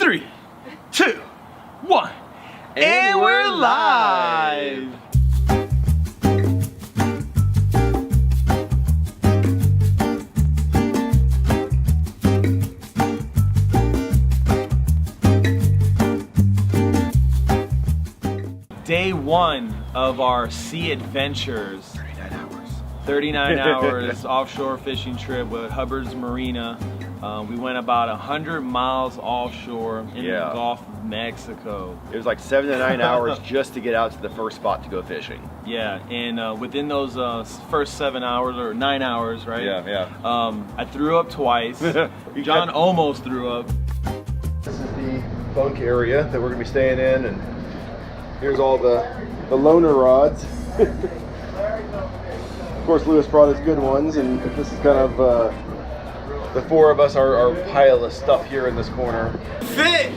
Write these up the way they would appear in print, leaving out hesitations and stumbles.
3, 2, 1, and we're live! Day one of our sea adventures. 39 hours offshore fishing trip with Hubbard's Marina. We went about 100 miles offshore in the Gulf of Mexico. It was like 7 to 9 hours just to get out to the first spot to go fishing. Yeah, and within those first 7 hours or 9 hours, right? Yeah. I threw up twice. John almost threw up. This is the bunk area that we're gonna be staying in, and here's all the loaner rods. Of course, Lewis brought his good ones, and this is kind of the four of us, our pile of stuff here in this corner. Fit!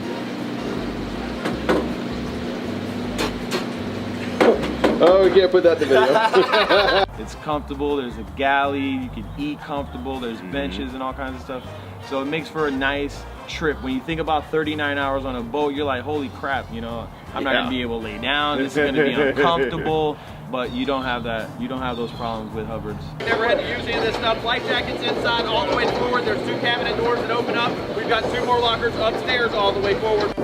Oh, we can't put that in the video. It's comfortable, there's a galley, you can eat comfortable, there's benches and all kinds of stuff. So it makes for a nice trip. When you think about 39 hours on a boat, you're like, holy crap, you know, I'm not gonna be able to lay down, this is gonna be uncomfortable. But you don't have that. You don't have those problems with Hubbard's. Never had to use any of this stuff. Life jackets inside all the way forward. There's 2 cabinet doors that open up. We've got 2 more lockers upstairs all the way forward. I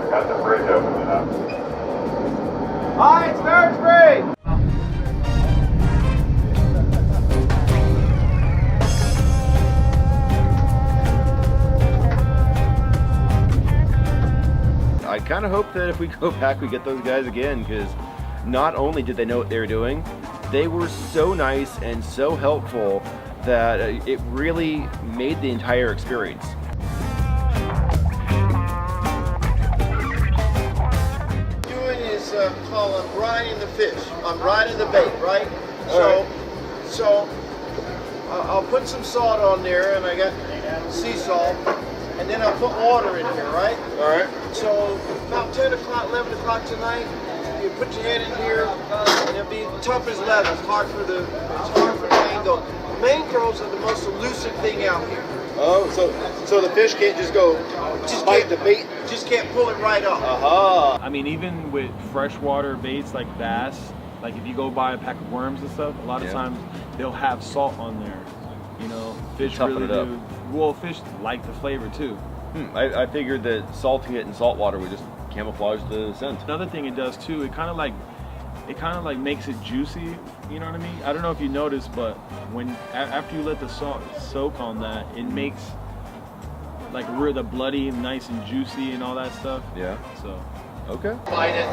got the bridge opening up. Hi, it's marriage free. I kind of hope that if we go back, we get those guys again, because not only did they know what they were doing, they were so nice and so helpful that it really made the entire experience. Doing is called I'm riding the fish. I'm riding the bait, right? So I'll put some salt on there, and I got sea salt, and then I'll put water in here, right? All right. So about 10 o'clock, 11 o'clock tonight, you put your head in here, and it'll be tough as leather. It's hard for the mango. Mangroves are the most elusive thing out here. Oh, so the fish can't just go bite the bait? Just can't pull it right off. Aha! I mean, even with freshwater baits like bass, like if you go buy a pack of worms and stuff, a lot of times they'll have salt on there. You know, fish really do. Well, fish like the flavor too. I figured that salting it in salt water would just camouflage the scent. Another thing it does too, it kind of like makes it juicy. You know what I mean? I don't know if you noticed, but when after you let the salt soak on that, it makes like the bloody nice and juicy and all that stuff. Yeah. So. Okay. Bite it.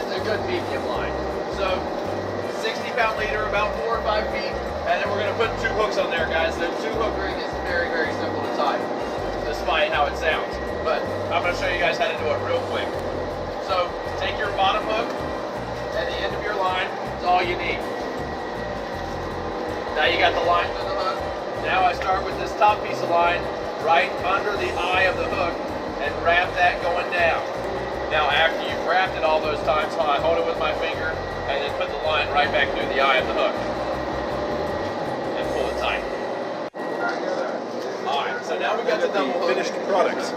It's a good medium line. So 60-pound leader, about 4 or 5 feet, and then we're gonna put 2 hooks on there, guys. The 2-hook rig is very, very simple to tie, despite how it sounds. But I'm gonna show you guys how to do it real quick. So take your bottom hook, and the end of your line is all you need. Now you got the line to the hook. Now I start with this top piece of line right under the eye of the hook and wrap that going down. Now after you've wrapped it all those times, I hold it with my finger and then put the line right back through the eye of the hook and pull it tight. Alright, so now we got the double hook. Finished products.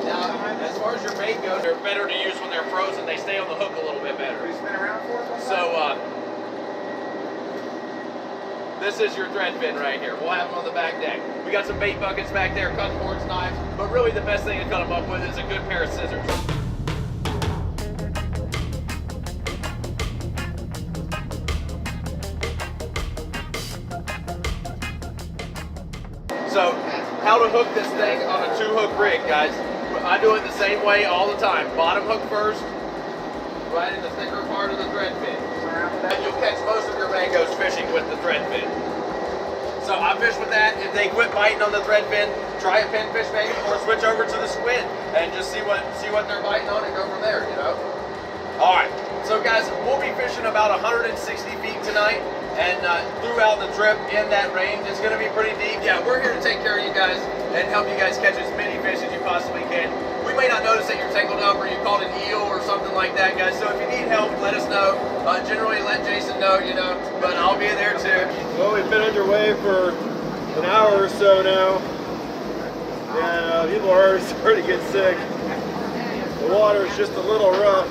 Now, as far as your bait goes, they're better to use when they're frozen. They stay on the hook a little bit better. So, this is your thread fin right here. We'll have them on the back deck. We got some bait buckets back there, cutting boards, knives, but really the best thing to cut them up with is a good pair of scissors. So, how to hook this thing on a 2-hook rig, guys. I do it the same way all the time. Bottom hook first, right in the thicker part of the thread fin. And you'll catch most of your mangoes fishing with the thread fin. So I fish with that. If they quit biting on the thread fin, try a pinfish maybe, or switch over to the squid and just see what they're biting on and go from there, you know? All right, so guys, we'll be fishing about 160 feet tonight. And throughout the trip in that range, it's gonna be pretty deep. Yeah, we're here to take care of you guys and help you guys catch as many fish as you possibly can. We may not notice that you're tangled up or you caught an eel or something like that, guys. So if you need help, let us know. Generally let Jason know, you know, but I'll be there too. Well, we've been underway for an hour or so now. and people are already starting to get sick. The water is just a little rough.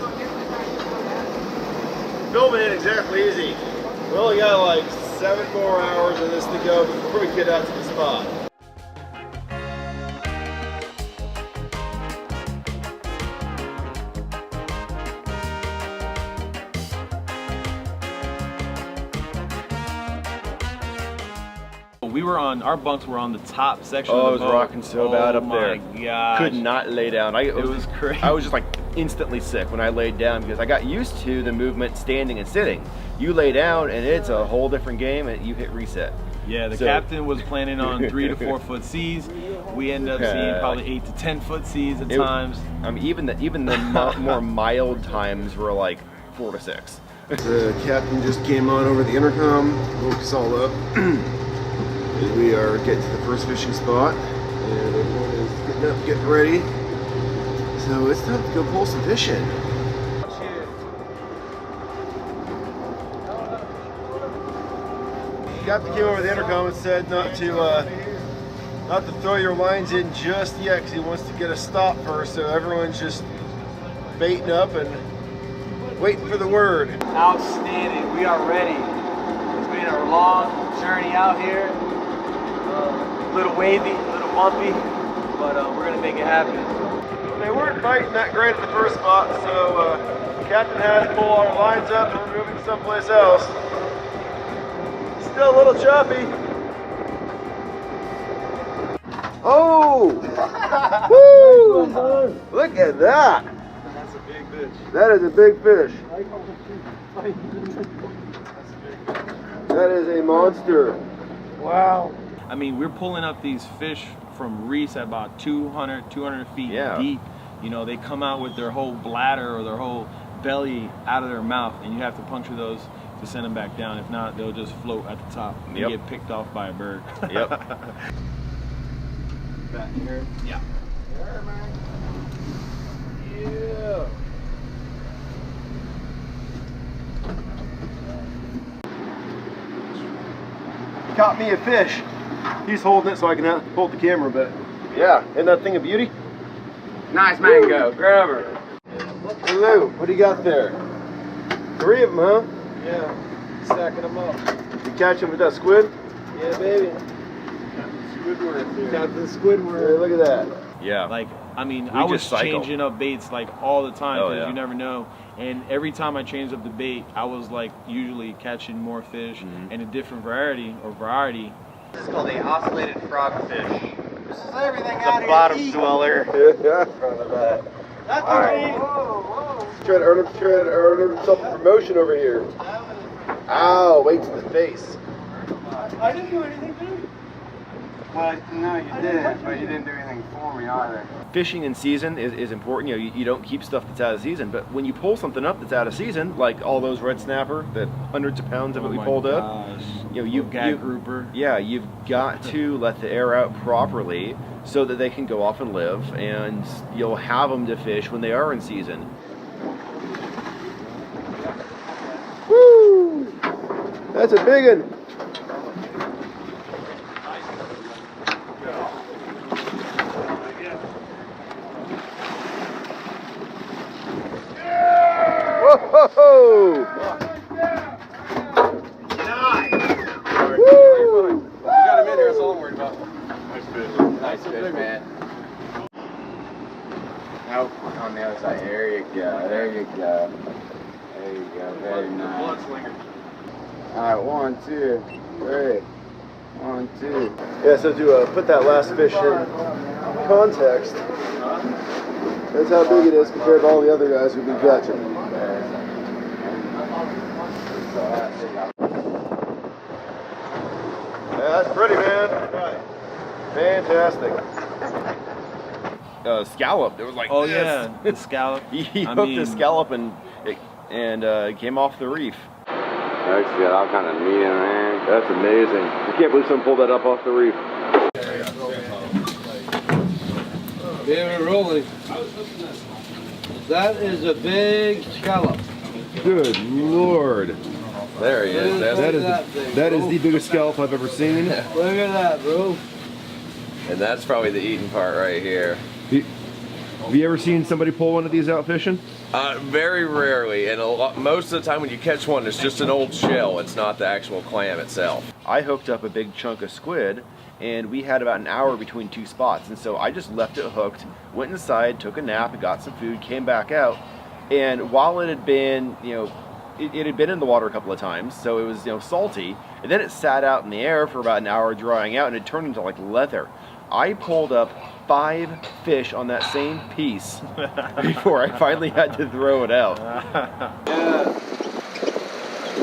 Filming it exactly easy. We only got like 7 more hours of this to go before we get out to the spot. Our bunks were on the top section Oh, of the boat. it was rocking so bad up there. Oh my gosh. Could not lay down. It was crazy. I was just like instantly sick when I laid down because I got used to the movement standing and sitting. You lay down and it's a whole different game and you hit reset. Yeah, the captain was planning on 3 to 4 foot seas. We ended up seeing probably 8 to 10 foot seas at times. Even the more mild times were like 4 to 6. The captain just came on over the intercom, woke us all up. We are getting to the first fishing spot, and everyone is getting up, getting ready. So it's time to go pull some fishing. Captain came over the intercom and said not to throw your lines in just yet because he wants to get a stop first. So everyone's just baiting up and waiting for the word. Outstanding. We are ready. It's been a long journey out here. A little wavy, a little bumpy, but we're gonna make it happen. They weren't biting that great at the first spot, so Captain has to pull our lines up and we're moving someplace else. Still a little choppy. Oh! Woo! Look at that! That's a big fish. That is a big fish. That is a monster. Wow. I mean, we're pulling up these fish from reefs at about 200 feet Yeah. deep. You know, they come out with their whole bladder or their whole belly out of their mouth, and you have to puncture those to send them back down. If not, they'll just float at the top and get picked off by a bird. Yep. Back here. Yeah. There, man. Yeah. Caught me a fish. He's holding it so I can hold the camera, but yeah, isn't that thing a beauty? Nice mango. Grab her. Hello, what do you got there? 3 of them, huh? Yeah. Stacking them up. You catch them with that squid? Yeah, baby. Squidward here. Captain Squidward. Yeah, look at that. Yeah. Like, I mean, We I was just cycle. changing up baits like all the time Oh, because yeah. you never know. And every time I changed up the bait, I was like usually catching more fish and a different variety. This is called the oscillated frogfish. This is everything The out here. bottom dweller. Yeah. That's All right. Trying to earn himself a promotion over here. Ow, wait to the face. I didn't do anything to you. Well, no, you did, but you didn't do anything for me either. Fishing in season is important. You know, you don't keep stuff that's out of season, but when you pull something up that's out of season, like all those red snapper, the hundreds of pounds of it we pulled up, you know, gag grouper. Yeah, you've got to let the air out properly so that they can go off and live, and you'll have them to fish when they are in season. Woo! That's a big one. Whoa! Woo! You got him in here, that's all I'm worried about. Nice fish. Nice fish, man. Nope, on the other side. There you go, there you go. There you go, very nice. Alright, 1, 2, 3. 1, 2. Yeah, so to put that last fish in context, that's how big it is compared to all the other guys we've been catching. Yeah, that's pretty, man. Fantastic. Scallop, it was like Oh this. yeah, the scallop. He hooked the scallop and it came off the reef. That's got all kind of meat in there. That's amazing. I can't believe someone pulled that up off the reef. David rolling. That is a big scallop. Good Lord. There he is. That is the biggest scallop I've ever seen. Look at that, bro. And that's probably the eating part right here. Have you ever seen somebody pull one of these out fishing? Very rarely, and most of the time when you catch one, it's just an old shell. It's not the actual clam itself. I hooked up a big chunk of squid, and we had about an hour between two spots, and so I just left it hooked, went inside, took a nap, and got some food, came back out, and while it had been, it had been in the water a couple of times, so it was, salty, and then it sat out in the air for about an hour drying out, and it turned into like leather. I pulled up 5 fish on that same piece before I finally had to throw it out. Yeah.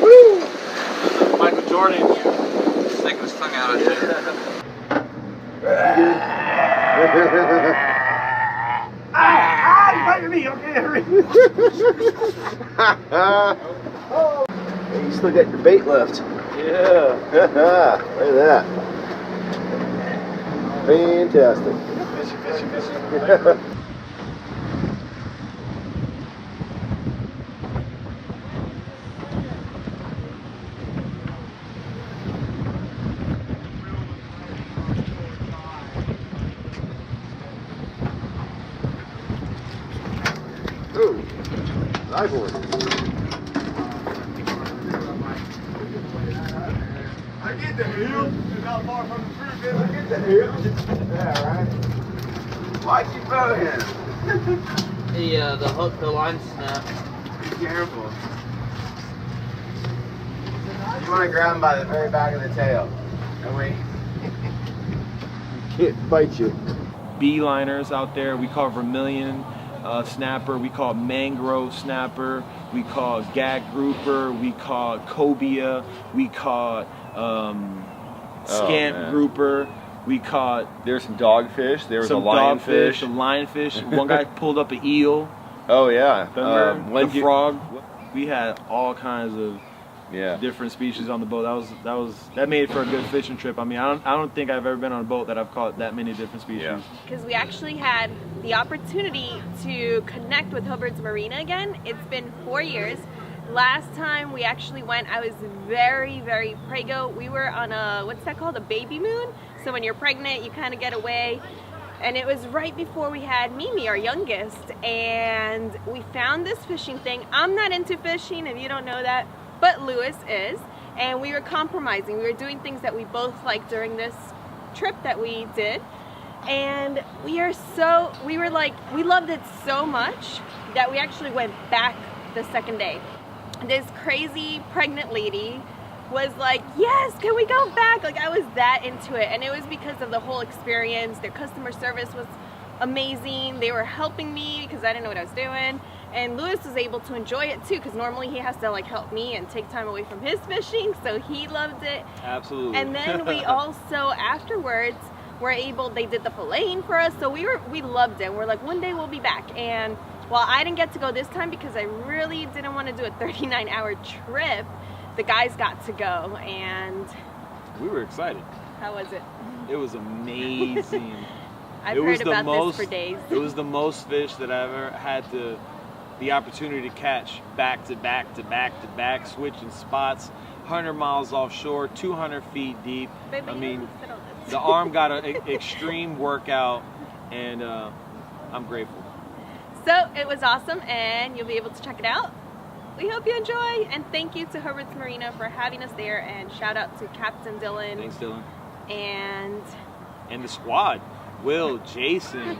Woo! Michael Jordan sticking his tongue out at you. You biting me, okay? Hey, you still got your bait left. Yeah. Look at that. Fantastic. Fishy. Ooh, nice one. I get the hill. It's not far from the creek. I get the hill. Yeah, right. Why'd you throw him? The hook, the line snapped. Be careful. You want to grab him by the very back of the tail. And wait. Can't bite you. Beeliners out there, we call vermilion snapper, we call mangrove snapper, we call gag grouper, we call cobia, we call scant grouper, we caught There's some dogfish, there was some a lionfish. dogfish, a lionfish. One guy pulled up an eel. Oh yeah, The frog. We had all kinds of yeah, different species on the boat. That made for a good fishing trip. I mean, I don't think I've ever been on a boat that I've caught that many different species. Yeah. Because we actually had the opportunity to connect with Hubbard's Marina again. It's been 4 years. Last time we actually went, I was very, very preggo. We were on a, what's that called, a baby moon? So when you're pregnant, you kind of get away. And it was right before we had Mimi, our youngest, and we found this fishing thing. I'm not into fishing, if you don't know that, but Lewis is. And we were compromising. We were doing things that we both liked during this trip that we did. And we loved it so much that we actually went back the second day. This crazy pregnant lady was like, yes, can we go back? Like, I was that into it, and it was because of the whole experience. Their customer service was amazing. They were helping me because I didn't know what I was doing, and Lewis was able to enjoy it too, because normally he has to like help me and take time away from his fishing, so he loved it. Absolutely. And then we also afterwards were able, they did the filleting for us, so we loved it. We're like, one day we'll be back. And while I didn't get to go this time because I really didn't want to do a 39-hour trip, the guys got to go, and we were excited. how was it? It was amazing. I've heard about this for days. It was the most fish that I ever had the opportunity to catch back to back to back to back, switching spots, 100 miles offshore, 200 feet deep. Baby, I mean, sit on this. the arm got an extreme workout, and I'm grateful. So it was awesome, and you'll be able to check it out. We hope you enjoy, and thank you to Hubbard's Marina for having us there, and shout out to Captain Dylan. Thanks, Dylan. And the squad. Will, Jason,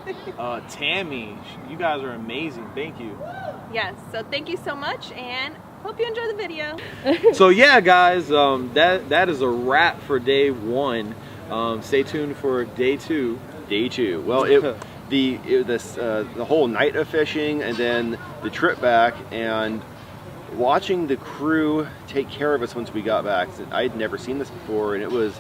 Tammy, you guys are amazing. Thank you. yes, so thank you so much, and hope you enjoy the video. So yeah, guys, that is a wrap for day 1. Stay tuned for day 2. Day 2. Well, the whole night of fishing, and then the trip back, and watching the crew take care of us once we got back. I'd never seen this before, and it was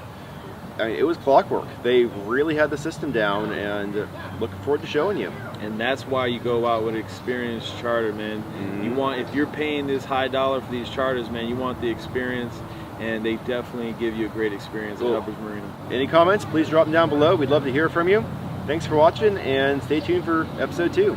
clockwork. They really had the system down, and looking forward to showing you. And that's why you go out with an experienced charter, man. Mm-hmm. You want, if you're paying this high dollar for these charters, man, you want the experience, and they definitely give you a great experience at Hubbard's Marina. Any comments, please drop them down below. We'd love to hear from you. Thanks for watching, and stay tuned for episode 2.